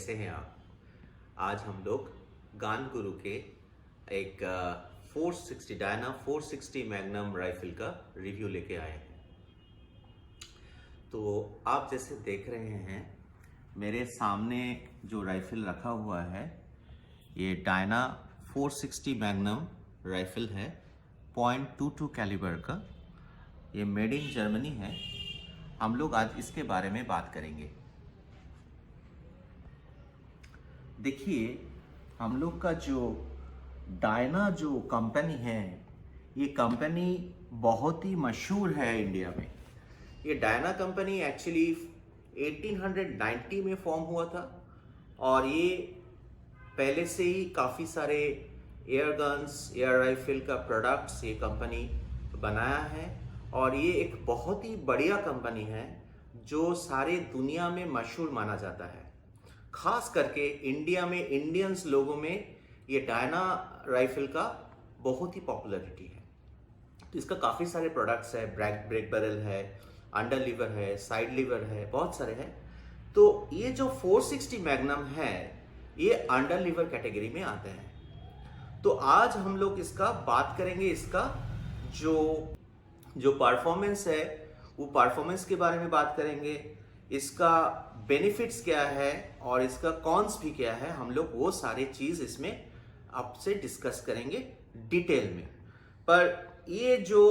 कैसे हैं आप। आज हम लोग गान गुरु के एक 460 डायना 460 मैग्नम राइफल का रिव्यू लेके आए हैं। तो आप जैसे देख रहे हैं मेरे सामने जो राइफल रखा हुआ है ये डायना 460 मैग्नम राइफल है, .22 कैलिबर का। ये मेड इन जर्मनी है। हम लोग आज इसके बारे में बात करेंगे। देखिए, हम लोग का जो डायना जो कंपनी है, ये कंपनी बहुत ही मशहूर है इंडिया में। ये डायना कंपनी एक्चुअली 1890 में फॉर्म हुआ था और ये पहले से ही काफ़ी सारे एयर गन्स, एयर राइफल का प्रोडक्ट्स ये कंपनी बनाया है और ये एक बहुत ही बढ़िया कंपनी है जो सारे दुनिया में मशहूर माना जाता है। खास करके इंडिया में इंडियंस लोगों में ये डायना राइफल का बहुत ही पॉपुलैरिटी है। तो इसका काफ़ी सारे प्रोडक्ट्स है, ब्रेक बैरल है, अंडर लीवर है, साइड लीवर है, बहुत सारे हैं। तो ये जो 460 मैग्नम है ये अंडर लीवर कैटेगरी में आते हैं। तो आज हम लोग इसका बात करेंगे, इसका जो परफॉर्मेंस है वो परफॉर्मेंस के बारे में बात करेंगे, इसका बेनिफिट्स क्या है और इसका कॉन्स भी क्या है। हम लोग वो सारी चीज़ इसमें आपसे डिस्कस करेंगे डिटेल में। पर ये जो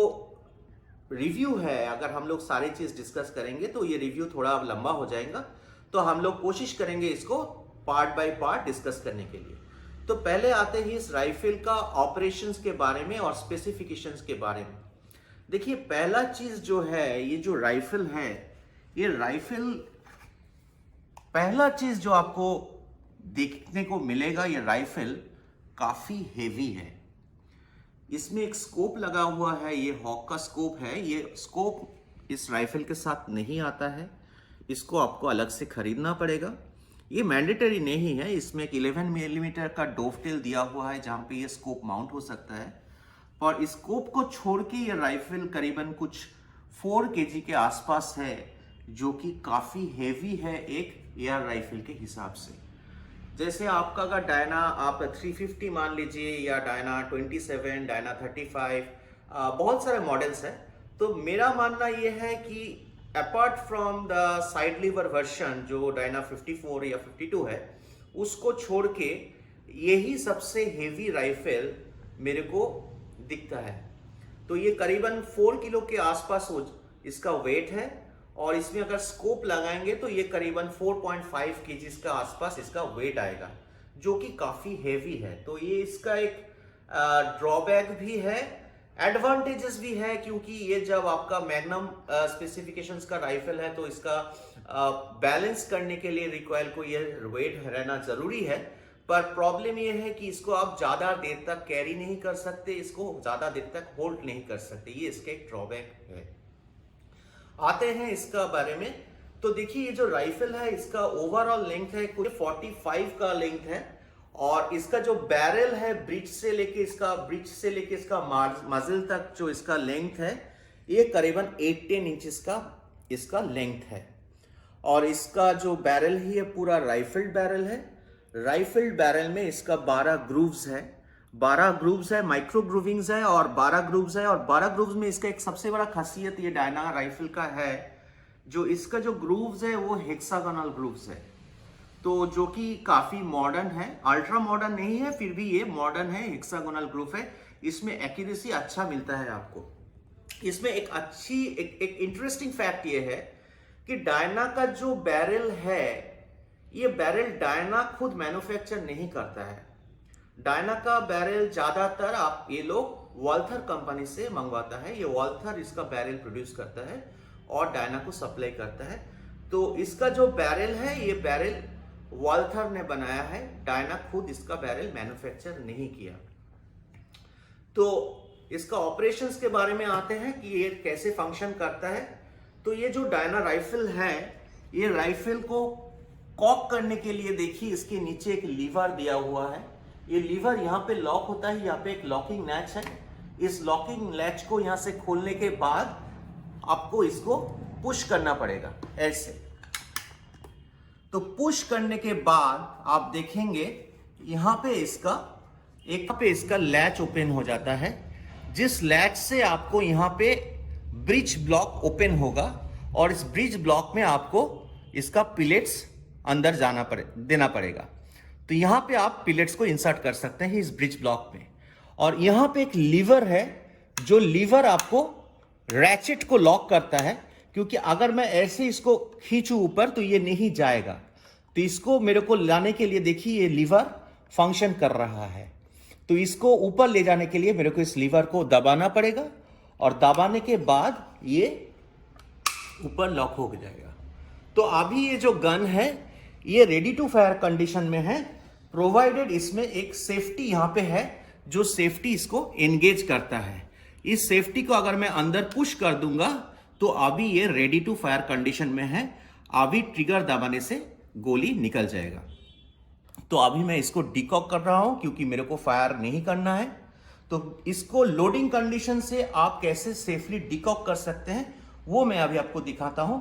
रिव्यू है, अगर हम लोग सारी चीज़ डिस्कस करेंगे तो ये रिव्यू थोड़ा लंबा हो जाएगा। तो हम लोग कोशिश करेंगे इसको पार्ट बाय पार्ट डिस्कस करने के लिए। तो पहले आते ही इस राइफल का ऑपरेशंस के बारे में और स्पेसिफिकेशंस के बारे में। देखिए, पहला चीज़ जो है, ये जो राइफल है, ये राइफल पहला चीज़ जो आपको देखने को मिलेगा, ये राइफल काफ़ी हेवी है। इसमें एक स्कोप लगा हुआ है, ये हॉक का स्कोप है। ये स्कोप इस राइफल के साथ नहीं आता है, इसको आपको अलग से खरीदना पड़ेगा। ये मैंडेटरी नहीं है। इसमें एक 11 मिलीमीटर का डोवटेल दिया हुआ है जहाँ पे ये स्कोप माउंट हो सकता है। और इस स्कोप को छोड़ के ये राइफल करीबन कुछ 4 केजी के आसपास है, जो कि काफ़ी हेवी है एक एयर राइफल के हिसाब से। जैसे आपका अगर डायना आप 350 मान लीजिए या डायना 27, डायना 35, बहुत सारे मॉडल्स हैं। तो मेरा मानना ये है कि apart from the side lever version जो डायना 54 या 52 है, उसको छोड़ के यही सबसे हेवी राइफल मेरे को दिखता है। तो ये करीबन 4 किलो के आसपास इसका वेट है और इसमें अगर स्कोप लगाएंगे तो ये करीबन 4.5 केजीज का आसपास इसका वेट आएगा, जो कि काफ़ी हेवी है। तो ये इसका एक ड्रॉबैक भी है, एडवांटेजेस भी है, क्योंकि ये जब आपका मैग्नम स्पेसिफिकेशंस का राइफल है तो इसका बैलेंस करने के लिए रिकॉइल को ये वेट रहना ज़रूरी है। पर प्रॉब्लम ये है कि इसको आप ज़्यादा देर तक कैरी नहीं कर सकते, इसको ज़्यादा देर तक होल्ड नहीं कर सकते। ये इसके एक ड्रॉबैक है। आते हैं इसका बारे में। तो देखिए, ये जो राइफल है इसका ओवरऑल लेंथ है कुछ 45 का लेंथ है और इसका जो बैरल है ब्रिज से लेके इसका मजल तक जो इसका लेंथ है ये करीबन 18 इंचेस का इसका लेंथ है। और इसका जो बैरल है ये पूरा राइफल्ड बैरल है। राइफल्ड बैरल में इसका 12 ग्रूव्स है, 12 ग्रूव्स है, माइक्रो ग्रूविंग्स है और 12 ग्रूव्स है। और 12 ग्रूव्स में इसका एक सबसे बड़ा खासियत ये डायना राइफल का है, जो इसका जो ग्रूव्स है वो हेक्सागोनल ग्रूव्स है। तो जो कि काफ़ी मॉडर्न है, अल्ट्रा मॉडर्न नहीं है, फिर भी ये मॉडर्न है, हेक्सागोनल ग्रूव है। इसमें एक्यूरेसी अच्छा मिलता है आपको। इसमें एक इंटरेस्टिंग फैक्ट ये है कि डायना का जो बैरल है, ये बैरल डायना खुद मैन्युफैक्चर नहीं करता है। डायना का बैरल ज़्यादातर आप ये लोग वॉल्थर कंपनी से मंगवाता है। ये वॉल्थर इसका बैरल प्रोड्यूस करता है और डायना को सप्लाई करता है। तो इसका जो बैरल है ये बैरल वॉल्थर ने बनाया है, डायना खुद इसका बैरल मैन्युफैक्चर नहीं किया। तो इसका ऑपरेशंस के बारे में आते हैं कि ये कैसे फंक्शन करता है। तो ये जो डायना राइफल है, ये राइफल को कॉक करने के लिए देखिए इसके नीचे एक लीवर दिया हुआ है। ये लीवर यहाँ पे लॉक होता है, यहाँ पे एक लॉकिंग लैच है। इस लॉकिंग लैच को यहाँ से खोलने के बाद आपको इसको पुश करना पड़ेगा ऐसे। तो पुश करने के बाद आप देखेंगे यहाँ पे इसका लैच ओपन हो जाता है, जिस लैच से आपको यहाँ पे ब्रिज ब्लॉक ओपन होगा और इस ब्रिज ब्लॉक में आपको इसका पिलेट्स अंदर देना पड़ेगा। तो यहाँ पे आप पिलेट्स को इंसर्ट कर सकते हैं इस ब्रिज ब्लॉक में। और यहाँ पे एक लीवर है, जो लीवर आपको रैचेट को लॉक करता है, क्योंकि अगर मैं ऐसे इसको खींचूं ऊपर तो ये नहीं जाएगा। तो इसको मेरे को लाने के लिए देखिए ये लीवर फंक्शन कर रहा है, तो इसको ऊपर ले जाने के लिए मेरे को इस लीवर को दबाना पड़ेगा और दबाने के बाद ये ऊपर लॉक हो जाएगा। तो अभी ये जो गन है ये रेडी टू फायर कंडीशन में है, प्रोवाइडेड इसमें एक सेफ्टी यहां पे है जो सेफ्टी इसको एंगेज करता है। इस सेफ्टी को अगर मैं अंदर पुश कर दूंगा तो अभी ये रेडी टू फायर कंडीशन में है, अभी ट्रिगर दबाने से गोली निकल जाएगा। तो अभी मैं इसको डिकॉक कर रहा हूं क्योंकि मेरे को फायर नहीं करना है। तो इसको लोडिंग कंडीशन से आप कैसे सेफली डिकॉक कर सकते हैं वो मैं अभी आपको दिखाता हूं।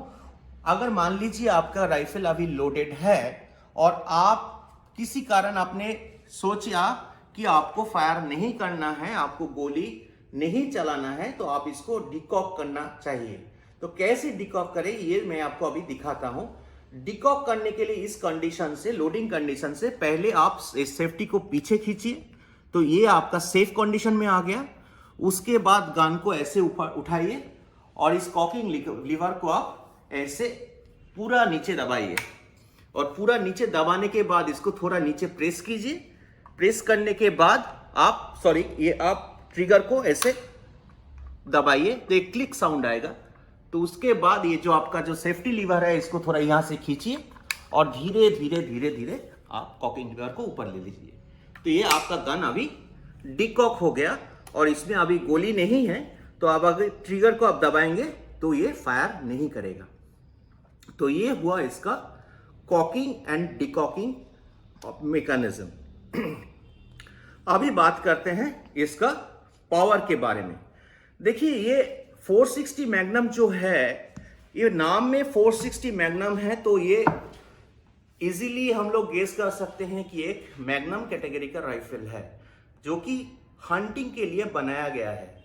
अगर मान लीजिए आपका राइफल अभी लोडेड है और आप किसी कारण आपने सोचा कि आपको फायर नहीं करना है, आपको गोली नहीं चलाना है, तो आप इसको डिकॉक करना चाहिए। तो कैसे डिकॉक करें ये मैं आपको अभी दिखाता हूं। डिकॉक करने के लिए इस कंडीशन से, लोडिंग कंडीशन से पहले आप इस सेफ्टी को पीछे खींचिए, तो ये आपका सेफ कंडीशन में आ गया। उसके बाद गन को ऐसे ऊपर उठाइए और इस कॉकिंग लीवर को आप ऐसे पूरा नीचे दबाइए और पूरा नीचे दबाने के बाद इसको थोड़ा नीचे प्रेस कीजिए। प्रेस करने के बाद आप ट्रिगर को ऐसे दबाइए तो एक क्लिक साउंड आएगा। तो उसके बाद ये जो आपका जो सेफ्टी लीवर है इसको थोड़ा यहां से खींचिए और धीरे धीरे धीरे धीरे आप कॉकिंग लीवर को ऊपर ले लीजिए। तो ये आपका गन अभी डिकॉक हो गया और इसमें अभी गोली नहीं है। तो अब अगर ट्रिगर को आप दबाएंगे तो ये फायर नहीं करेगा। तो ये हुआ इसका कॉकिंग एंड डिकॉकिंग मैकेनिज्म। अभी बात करते हैं इसका पावर के बारे में। देखिए ये 460 मैग्नम जो है, ये नाम में 460 मैग्नम है, तो ये इजीली हम लोग गेस कर सकते हैं कि एक मैग्नम कैटेगरी का राइफल है जो कि हंटिंग के लिए बनाया गया है।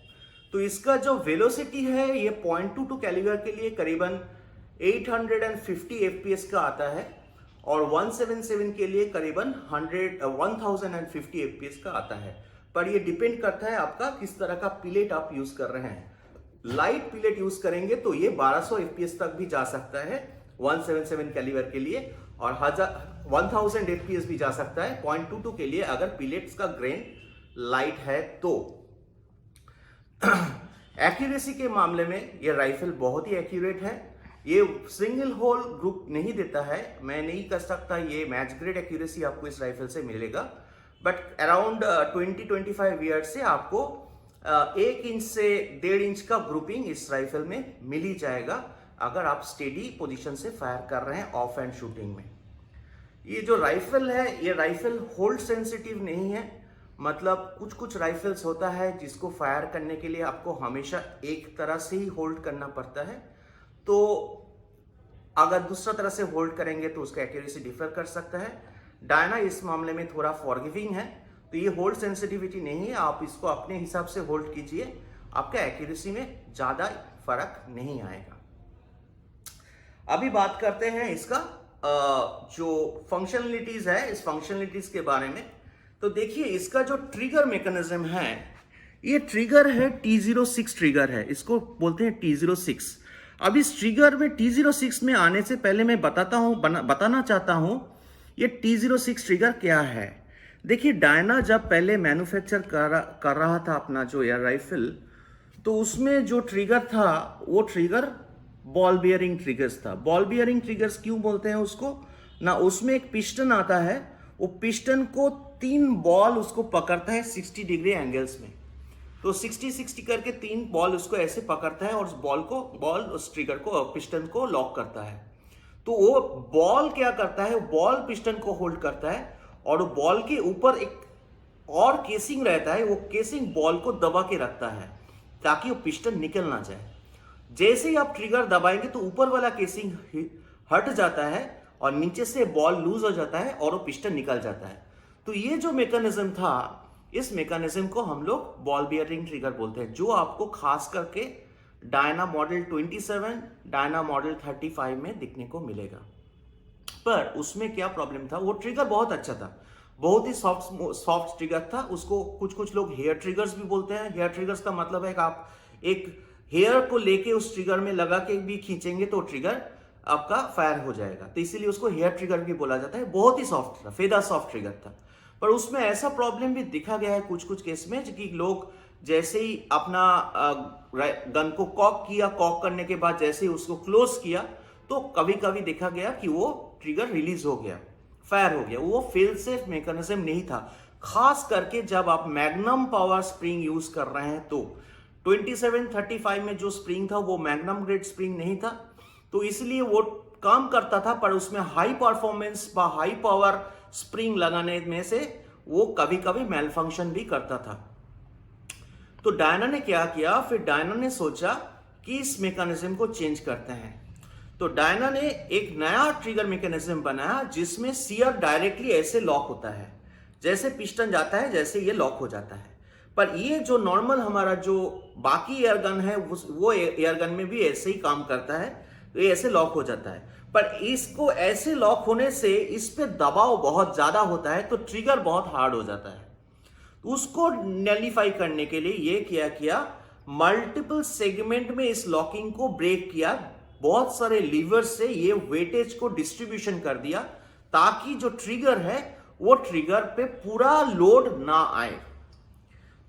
तो इसका जो वेलोसिटी है ये .22 कैलिबर के लिए करीबन 850 fps का आता है और 177 के लिए करीबन 1050 fps का आता है। पर ये डिपेंड करता है आपका किस तरह का पिलेट आप यूज कर रहे हैं। लाइट पिलेट यूज करेंगे तो ये 1200 fps तक भी जा सकता है 177 कैलिबर के लिए, और 1000 fps भी जा सकता है .22 के लिए अगर पिलेट्स का ग्रेन लाइट है तो। एक्यूरेसी के मामले में ये राइफल बहुत ही एक्यूरेट है। ये सिंगल होल ग्रुप नहीं देता है, मैं नहीं कर सकता ये मैच ग्रेड एक्यूरेसी आपको इस राइफल से मिलेगा, बट अराउंड 20-25 ईयर्स से आपको 1 इंच से 1.5 इंच का ग्रुपिंग इस राइफल में मिल ही जाएगा अगर आप स्टेडी पोजीशन से फायर कर रहे हैं ऑफ एंड शूटिंग में। ये जो राइफल है ये राइफल होल्ड सेंसिटिव नहीं है, मतलब कुछ राइफल्स होता है जिसको फायर करने के लिए आपको हमेशा एक तरह से ही होल्ड करना पड़ता है, तो अगर दूसरा तरह से होल्ड करेंगे तो उसका एक्यूरेसी डिफर कर सकता है। डायना इस मामले में थोड़ा फॉरगिविंग है, तो ये होल्ड सेंसिटिविटी नहीं है, आप इसको अपने हिसाब से होल्ड कीजिए, आपका एक्यूरेसी में ज्यादा फर्क नहीं आएगा। अभी बात करते हैं इसका जो फंक्शनलिटीज है, इस फंक्शनलिटीज के बारे में। तो देखिए इसका जो ट्रिगर मैकेनिज्म है, ये ट्रिगर है T06 ट्रिगर है, इसको बोलते हैं T06। अब इस ट्रिगर में T06 में आने से पहले मैं बताना चाहता हूं ये T06 ट्रिगर क्या है। देखिए डायना जब पहले मैन्युफैक्चर कर रहा था अपना जो एयर राइफल, तो उसमें जो ट्रिगर था वो ट्रिगर बॉल बियरिंग ट्रिगर्स था। बॉल बियरिंग ट्रिगर्स क्यों बोलते हैं उसको ना, उसमें एक पिस्टन आता है, वो पिस्टन को 3 बॉल उसको पकड़ता है 60 डिग्री एंगल्स में, तो 60-60 करके 3 बॉल उसको ऐसे पकड़ता है और उस ट्रिगर को पिस्टन को लॉक करता है। तो वो बॉल क्या करता है, बॉल पिस्टन को होल्ड करता है और वो बॉल के ऊपर एक और केसिंग रहता है, वो केसिंग बॉल को दबा के रखता है ताकि वो पिस्टन निकल ना जाए। जैसे ही आप ट्रिगर दबाएंगे तो ऊपर वाला केसिंग हट जाता है और नीचे से बॉल लूज हो जाता है और वो पिस्टन निकल जाता है। तो ये जो मैकेनिज्म था, इस मैकेनिज्म को हम लोग बॉल बियरिंग ट्रिगर बोलते हैं, जो आपको खास करके डायना मॉडल 27, डायना मॉडल 35 में दिखने को मिलेगा। पर उसमें क्या प्रॉब्लम था, वो ट्रिगर बहुत अच्छा था, बहुत ही सॉफ्ट ट्रिगर था। उसको कुछ लोग हेयर ट्रिगर्स भी बोलते हैं। हेयर ट्रिगर्स का मतलब है कि आप एक हेयर को लेके उस ट्रिगर में लगा के भी खींचेंगे तो ट्रिगर आपका फायर हो जाएगा, तो इसीलिए उसको हेयर ट्रिगर भी बोला जाता है। बहुत ही सॉफ्ट था, फेदा सॉफ्ट ट्रिगर था। पर उसमें ऐसा प्रॉब्लम भी दिखा गया है कुछ केस में कि लोग जैसे ही अपना गन को कॉक किया, कॉक करने के बाद जैसे ही उसको क्लोज किया तो कभी कभी देखा गया कि वो ट्रिगर रिलीज हो गया, फायर हो गया। वो फेल सेफ मैकेनिज्म नहीं था, खास करके जब आप मैग्नम पावर स्प्रिंग यूज कर रहे हैं तो 2735 में जो स्प्रिंग था वो मैग्नम ग्रेड स्प्रिंग नहीं था, तो इसलिए वो काम करता था। पर उसमें हाई परफॉर्मेंस व हाई पावर स्प्रिंग लगाने में से वो कभी कभी मेल फंक्शन भी करता था। तो डायना ने क्या किया, फिर डायना ने सोचा कि इस मैकेनिज्म को चेंज करते हैं। तो डायना ने एक नया ट्रिगर मैकेनिज्म बनाया जिसमें सियर डायरेक्टली ऐसे लॉक होता है, जैसे पिस्टन जाता है जैसे ये लॉक हो जाता है। पर ये जो नॉर्मल हमारा जो बाकी एयर गन है वो एयर गन में भी ऐसे ही काम करता है, तो ये ऐसे लॉक हो जाता है। पर इसको ऐसे लॉक होने से इस पे दबाव बहुत ज्यादा होता है, तो ट्रिगर बहुत हार्ड हो जाता है। उसको नलीफाई करने के लिए ये किया मल्टीपल सेगमेंट में इस लॉकिंग को ब्रेक किया, बहुत सारे लीवर से ये वेटेज को डिस्ट्रीब्यूशन कर दिया ताकि जो ट्रिगर है वो ट्रिगर पे पूरा लोड ना आए।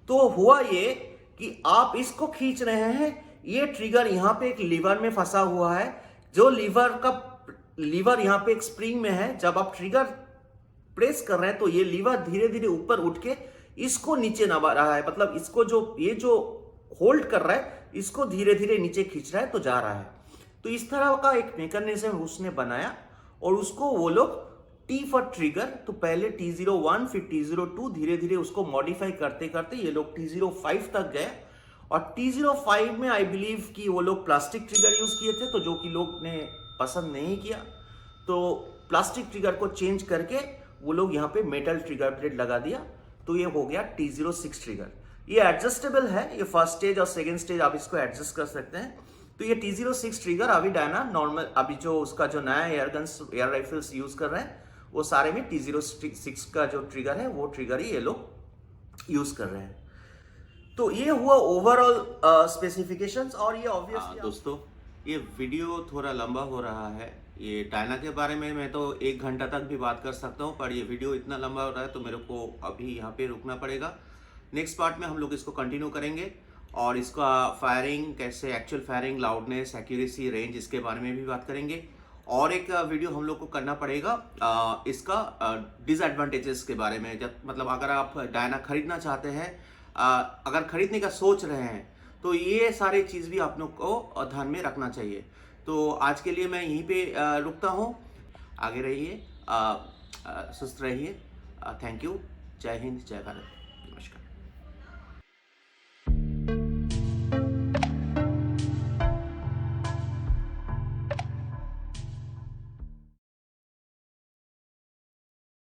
तो हुआ ये कि आप इसको खींच रहे हैं, ये ट्रिगर यहां पे एक लीवर में फंसा हुआ है, जो लीवर यहां पे एक स्प्रिंग में है। जब आप ट्रिगर प्रेस कर रहे हैं तो ये लीवर धीरे धीरे ऊपर उठ के इसको नीचे दबा रहा है, मतलब इसको जो होल्ड कर रहा है इसको धीरे धीरे नीचे खींच रहा है, तो जा रहा है। तो इस तरह का एक मैकेनिज्म उसने बनाया और उसको वो लोग टी फॉर ट्रिगर, तो पहले T01 फिर T02 धीरे धीरे उसको मॉडिफाई करते करते ये लोग T05 तक गए। और T05 में आई बिलीव कि वो लोग प्लास्टिक ट्रिगर यूज किए थे, तो जो कि लोग ने पसंद नहीं किया, तो प्लास्टिक ट्रिगर को चेंज करके वो लोग यहाँ पे मेटल ट्रिगर प्लेट लगा दिया, तो ये हो गया T06 ट्रिगर। ये एडजस्टेबल है, ये फर्स्ट स्टेज और सेकेंड स्टेज आप इसको एडजस्ट कर सकते हैं। तो ये T06 ट्रिगर अभी डायना नॉर्मल अभी जो उसका जो नया एयर राइफल्स यूज कर रहे हैं वो सारे में T06 का जो ट्रिगर है वो ट्रिगर ही ये लोग यूज कर रहे हैं। तो ये हुआ ओवरऑल स्पेसिफिकेशंस। और ये ऑब्वियसली दोस्तों ये वीडियो थोड़ा लंबा हो रहा है। ये डायना के बारे में मैं तो 1 घंटा तक भी बात कर सकता हूँ, पर ये वीडियो इतना लंबा हो रहा है तो मेरे को अभी यहाँ पे रुकना पड़ेगा। नेक्स्ट पार्ट में हम लोग इसको कंटिन्यू करेंगे और इसका फायरिंग कैसे, actual firing, loudness, accuracy, range, इसके बारे में भी बात करेंगे। और एक वीडियो हम लोग को करना पड़ेगा इसका डिसएडवांटेजेस के बारे में। जब मतलब अगर आप डायना खरीदना चाहते हैं, अगर खरीदने का सोच रहे हैं, तो ये सारी चीज़ भी आप लोग को ध्यान में रखना चाहिए। तो आज के लिए मैं यहीं पे रुकता हूँ। आगे रहिए, सुस्त रहिए। Thank you. जय हिंद, जय भारत, नमस्कार।